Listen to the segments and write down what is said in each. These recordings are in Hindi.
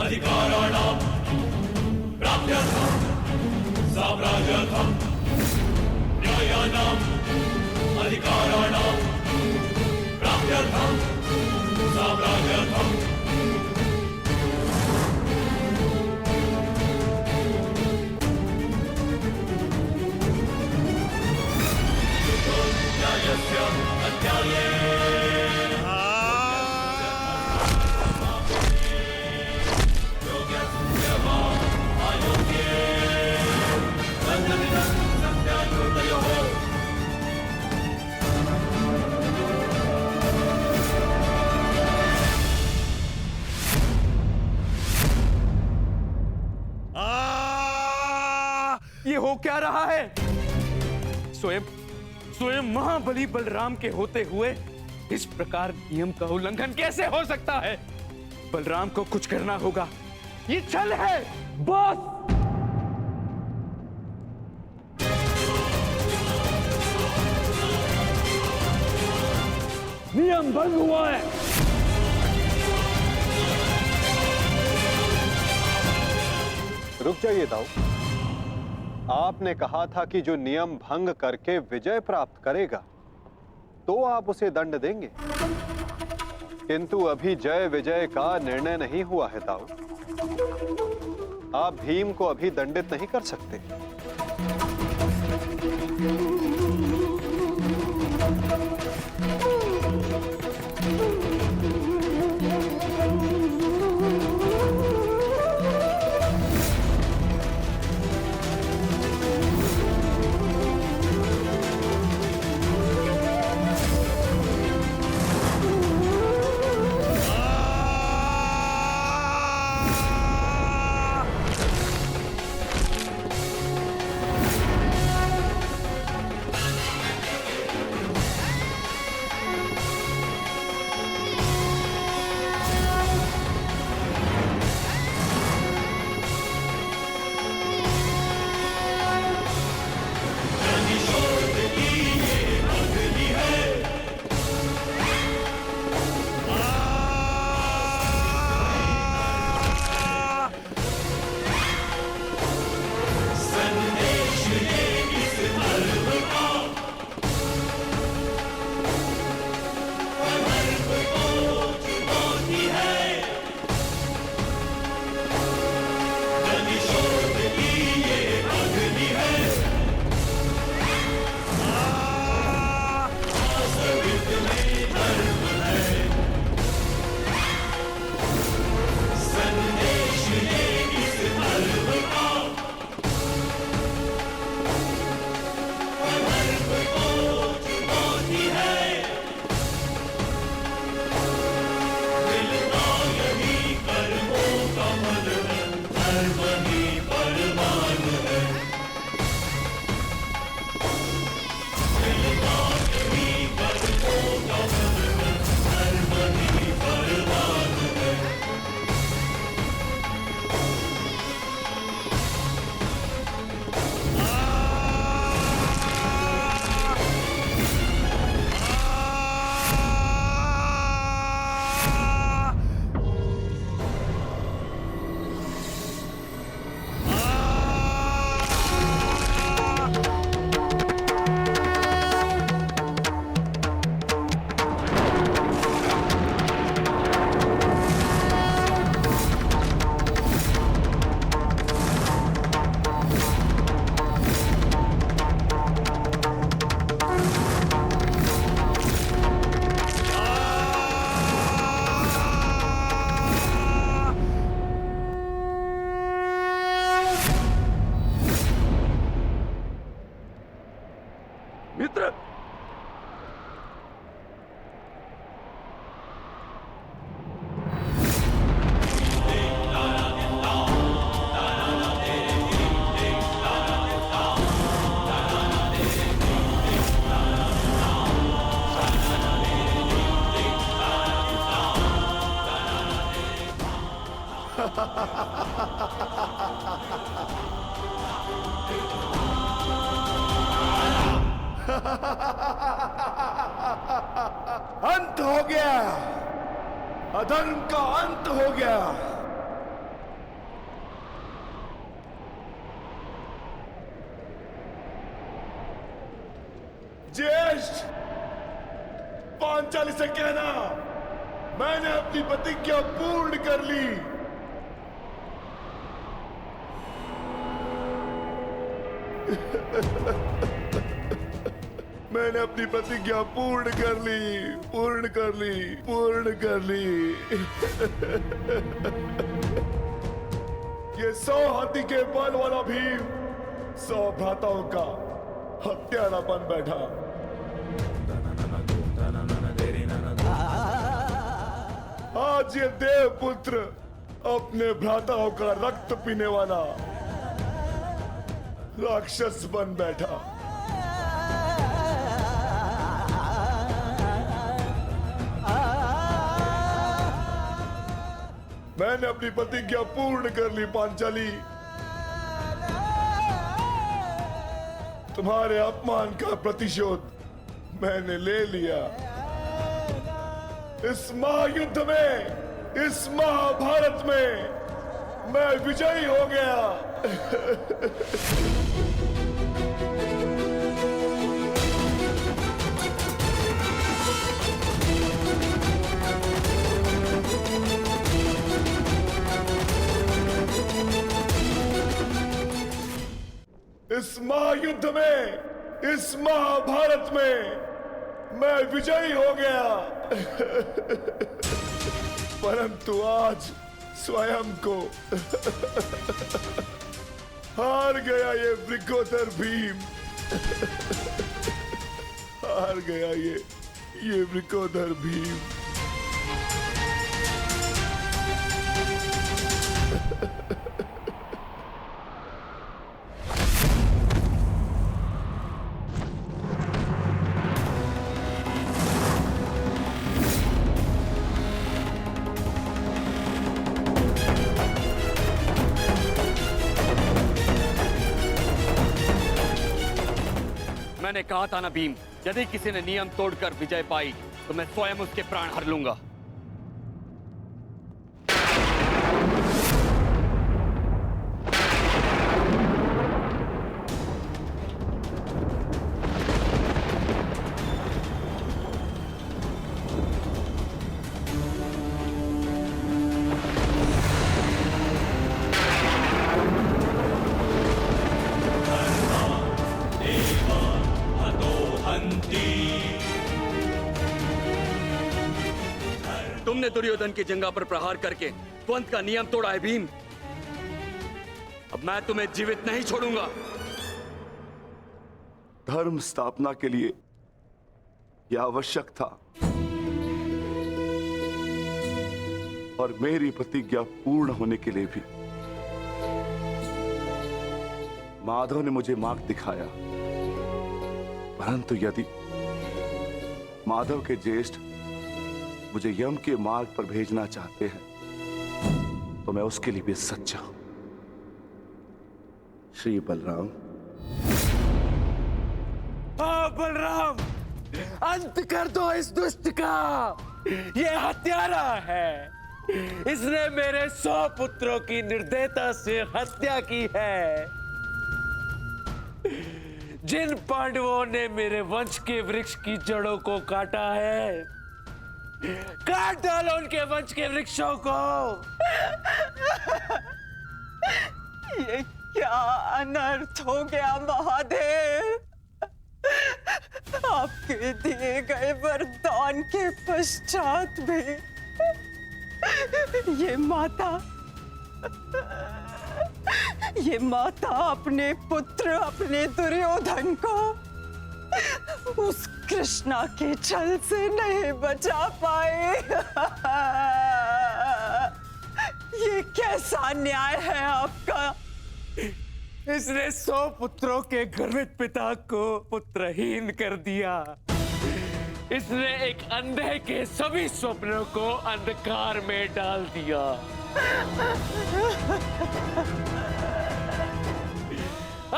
अधिकाराणां प्राप्त्यर्थं साम्राज्यर्थं न्यायानाम् अधिकाराणां प्राप्त्यर्थं साम्राज्यर्थं न्यायस्य अध्याये ये हो क्या रहा है? स्वयं स्वयं महाबली बलराम के होते हुए इस प्रकार नियम का उल्लंघन कैसे हो सकता है? बलराम को कुछ करना होगा। ये छल है बॉस। नियम भंग हुआ है। रुक जाइए दाऊ। आपने कहा था कि जो नियम भंग करके विजय प्राप्त करेगा तो आप उसे दंड देंगे, किंतु अभी जय विजय का निर्णय नहीं हुआ है दाऊ। आप भीम को अभी दंडित नहीं कर सकते। मित्र, अंत हो गया, अधर्म का अंत हो गया। ज्येष्ठ, पांचाली से कहना मैंने अपनी प्रतिज्ञा पूर्ण कर ली। मैंने अपनी प्रतिज्ञा पूर्ण कर ली, पूर्ण कर ली, पूर्ण कर ली। ये 100 हाथी के बल वाला भीम 100 भ्राताओं का हत्यारा बन बैठा। आज ये देवपुत्र अपने भ्राताओं का रक्त पीने वाला राक्षस बन बैठा। मैंने अपनी प्रतिज्ञा पूर्ण कर ली पांचाली। तुम्हारे अपमान का प्रतिशोध मैंने ले लिया। इस महायुद्ध में, इस महाभारत में मैं विजयी हो गया। इस महायुद्ध में, इस महाभारत में मैं विजयी हो गया। परंतु आज स्वयं को हार गया ये वृकोदर भीम। हार गया ये वृकोदर भीम। मैंने कहा था ना भीम, यदि किसी ने नियम तोड़कर विजय पाई तो मैं स्वयं उसके प्राण हर लूंगा। तुमने दुर्योधन की जंगा पर प्रहार करके द्वंद का नियम तोड़ा है भीम। अब मैं तुम्हें जीवित नहीं छोड़ूंगा। धर्म स्थापना के लिए यह आवश्यक था और मेरी प्रतिज्ञा पूर्ण होने के लिए भी। माधव ने मुझे मार्ग दिखाया, परंतु यदि माधव के ज्येष्ठ मुझे यम के मार्ग पर भेजना चाहते हैं तो मैं उसके लिए भी सच्चा हूं। श्री बलराम। हाँ बलराम, अंत कर दो इस दुष्ट का। ये हत्यारा है। इसने मेरे 100 पुत्रों की निर्दयता से हत्या की है। जिन पांडवों ने मेरे वंश के वृक्ष की जड़ों को काटा है, काट डालो उनके वंश के वृक्षों को। ये क्या अनर्थ हो गया महादेव। आपके दिए गए वरदान के पश्चात भी ये माता अपने पुत्र, अपने दुर्योधन को उस कृष्णा के छल से नहीं बचा पाए। ये कैसा न्याय है आपका। इसने 100 पुत्रों के गर्वित पिता को पुत्रहीन कर दिया। इसने एक अंधे के सभी स्वप्नों को अंधकार में डाल दिया।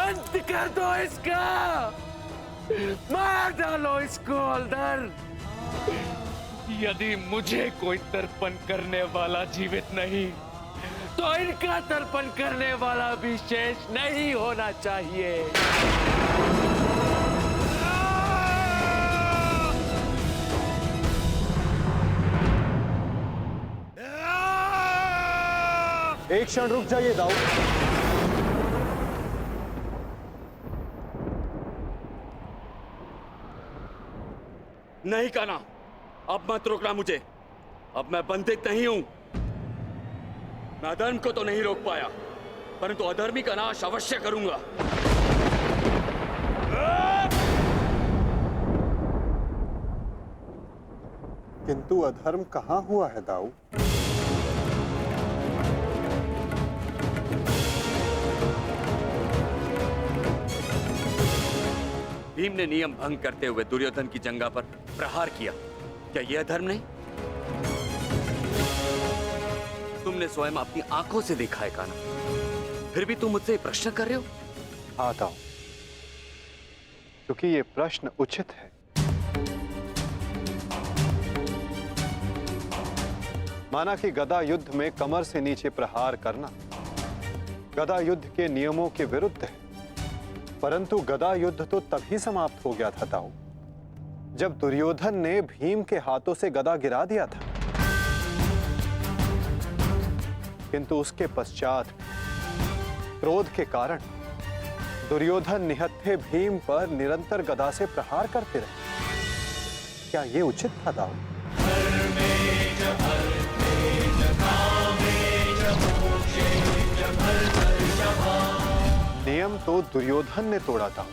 अंत कर दो इसका। मार डालो इसको अंदर। यदि मुझे कोई तर्पण करने वाला जीवित नहीं तो इनका तर्पण करने वाला भी शेष नहीं होना चाहिए। एक क्षण रुक जाइए दाऊ। नहीं कान्हा, अब मत रोकना मुझे। अब मैं बंदित नहीं हूं। मैं अधर्म को तो नहीं रोक पाया, परंतु अधर्मी का नाश अवश्य करूंगा। किंतु अधर्म कहां हुआ है दाऊ? भीम ने नियम भंग करते हुए दुर्योधन की जंघा पर प्रहार किया। क्या यह अधर्म नहीं? तुमने स्वयं अपनी आंखों से देखा है कान्हा, फिर भी तुम मुझसे प्रश्न कर रहे हो? हाँ दाऊ, क्योंकि ये प्रश्न उचित है। माना कि गदा युद्ध में कमर से नीचे प्रहार करना गदा युद्ध के नियमों के विरुद्ध है, परंतु गदा युद्ध तो तभी समाप्त हो गया था दाऊ, जब दुर्योधन ने भीम के हाथों से गदा गिरा दिया था। किंतु उसके पश्चात क्रोध के कारण दुर्योधन निहत्थे भीम पर निरंतर गदा से प्रहार करते रहे। क्या यह उचित था दाऊ? नियम तो दुर्योधन ने तोड़ा था,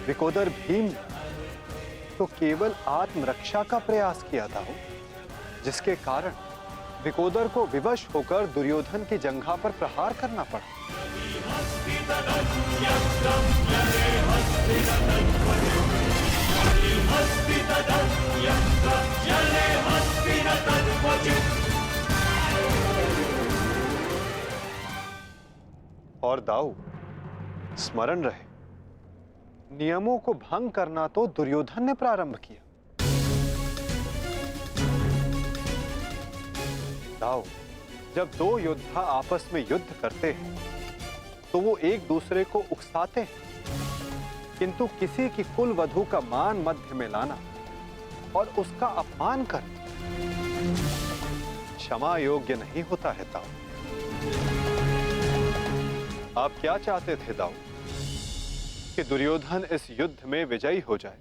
विकोदर भीम ने तो केवल आत्मरक्षा का प्रयास किया था, जिसके कारण विकोदर को विवश होकर दुर्योधन की जंघा पर प्रहार करना पड़ा। और दाऊ, स्मरण रहे, नियमों को भंग करना तो दुर्योधन ने प्रारंभ किया। दाऊ, जब दो योद्धा आपस में युद्ध करते हैं तो वो एक दूसरे को उकसाते हैं, किंतु किसी की कुल वधू का मान मध्य में लाना और उसका अपमान करना क्षमा योग्य नहीं होता है दाऊ। आप क्या चाहते थे दाऊ? कि दुर्योधन इस युद्ध में विजयी हो जाए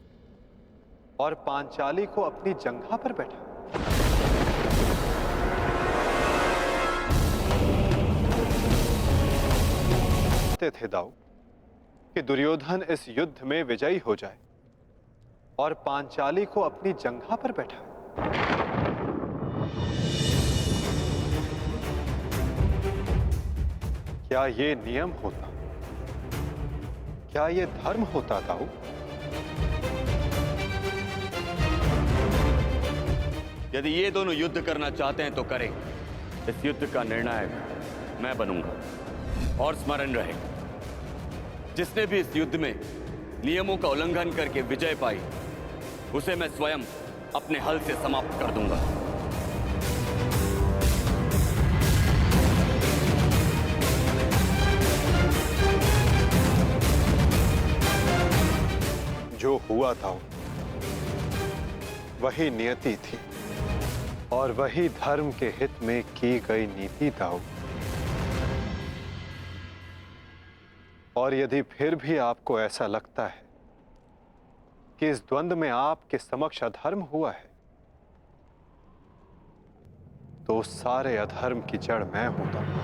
और पांचाली को अपनी जंघा पर बैठा। चाहते थे दाऊ कि दुर्योधन इस युद्ध में विजयी हो जाए और पांचाली को अपनी जंघा पर बैठा। क्या ये नियम होता? क्या ये धर्म होता दाऊ? यदि ये दोनों युद्ध करना चाहते हैं तो करें। इस युद्ध का निर्णायक मैं बनूंगा। और स्मरण रहे, जिसने भी इस युद्ध में नियमों का उल्लंघन करके विजय पाई, उसे मैं स्वयं अपने हल से समाप्त कर दूंगा। जो हुआ था वही नियति थी और वही धर्म के हित में की गई नीति था। और यदि फिर भी आपको ऐसा लगता है कि इस द्वंद्व में आपके समक्ष अधर्म हुआ है, तो उस सारे अधर्म की जड़ मैं होता हूं।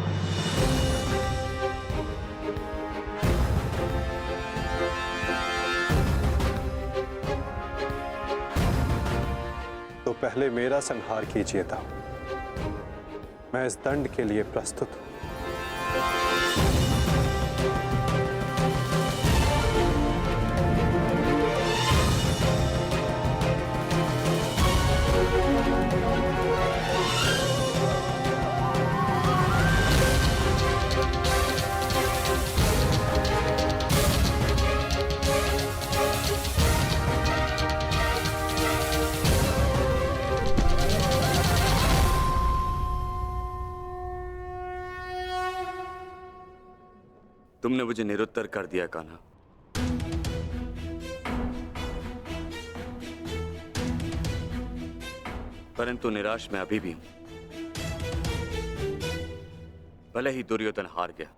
तो पहले मेरा संहार कीजिए दाऊ। मैं इस दंड के लिए प्रस्तुत हूं। तुमने मुझे निरुत्तर कर दिया कान्हा। परंतु निराश मैं अभी भी हूं। भले ही दुर्योधन हार गया,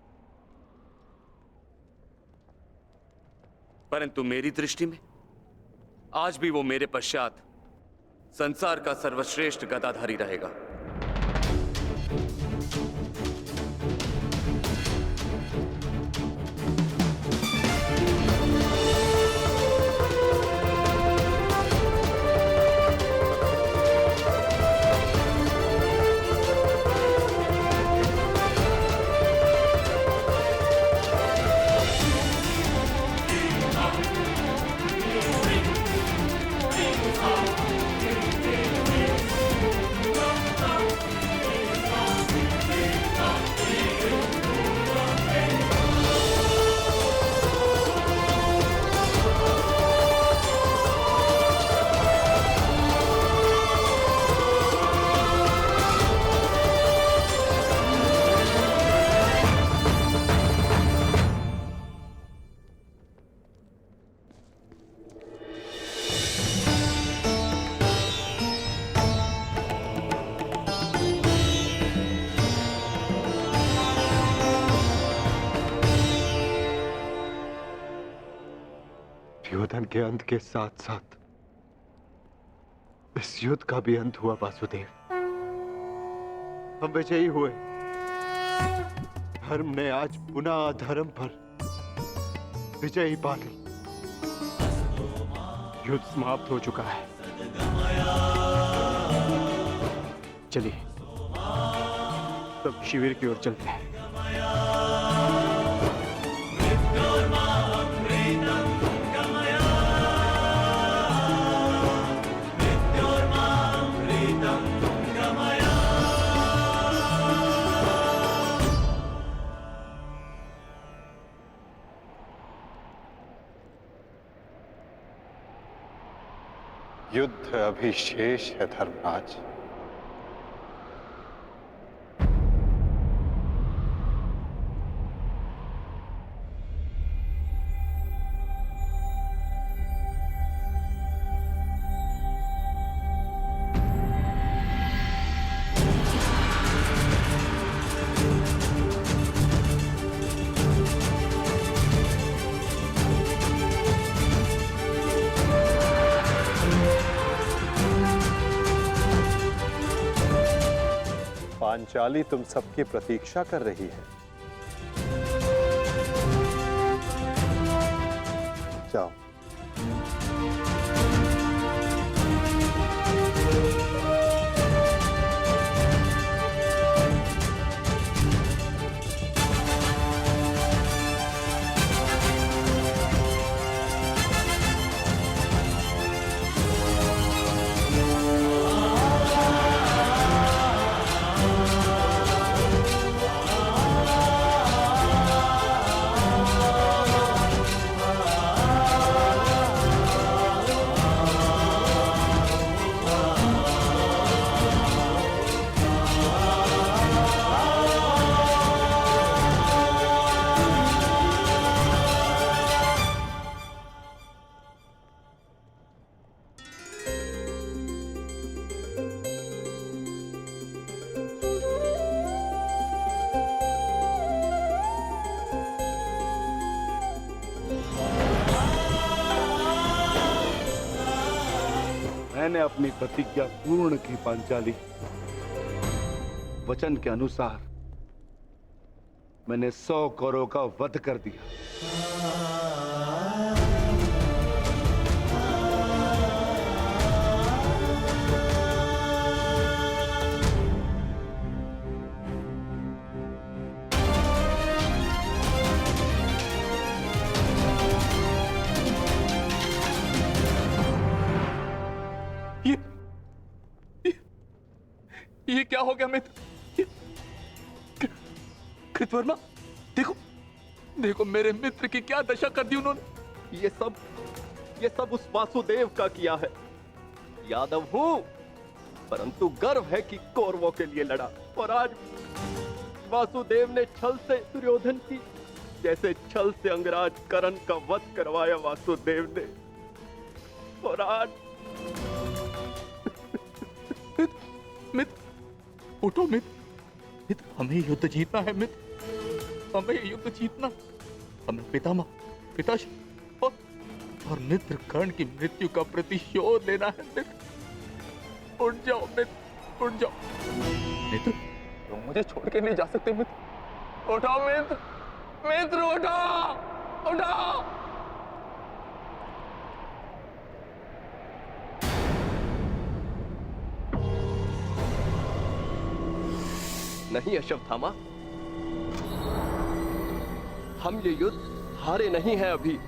परंतु मेरी दृष्टि में आज भी वो मेरे पश्चात संसार का सर्वश्रेष्ठ गदाधारी रहेगा। दुर्योधन के अंत के साथ साथ इस युद्ध का भी अंत हुआ वासुदेव। हम विजयी हुए। धर्म ने आज पुनः अधर्म पर विजयी पा ली। युद्ध समाप्त हो चुका है। चलिए सब शिविर की ओर चलते हैं। युद्ध अभी शेष है धर्मराज। पांचाली तुम सबकी प्रतीक्षा कर रही है। जाओ। मैंने अपनी प्रतिज्ञा पूर्ण की पांचाली। वचन के अनुसार मैंने 100 कौरवों का वध कर दिया। ये क्या हो गया मित्र? कृतवर्मा, देखो देखो मेरे मित्र की क्या दशा कर दी उन्होंने। ये सब उस वासुदेव का किया है। यादव हूं, परंतु गर्व है कि कौरवों के लिए लड़ा। और आज वासुदेव ने छल से दुर्योधन की जैसे छल से अंगराज कर्ण का वध करवाया वासुदेव ने। और आज मित्र, उठो मित्र, मित्र, हमें युद्ध जीतना है मित्र, हमें युद्ध जीतना, हमें पिताजी और मित्र कर्ण की मृत्यु का प्रतिशोध लेना है मित्र। उठ जाओ मित्र, उठ जाओ मित्र, तुम मुझे छोड़ के नहीं जा सकते मित्र। उठाओ मित्र, मित्र उठाओ, उठाओ। नहीं अश्वत्थामा, हम ये युद्ध हारे नहीं हैं अभी।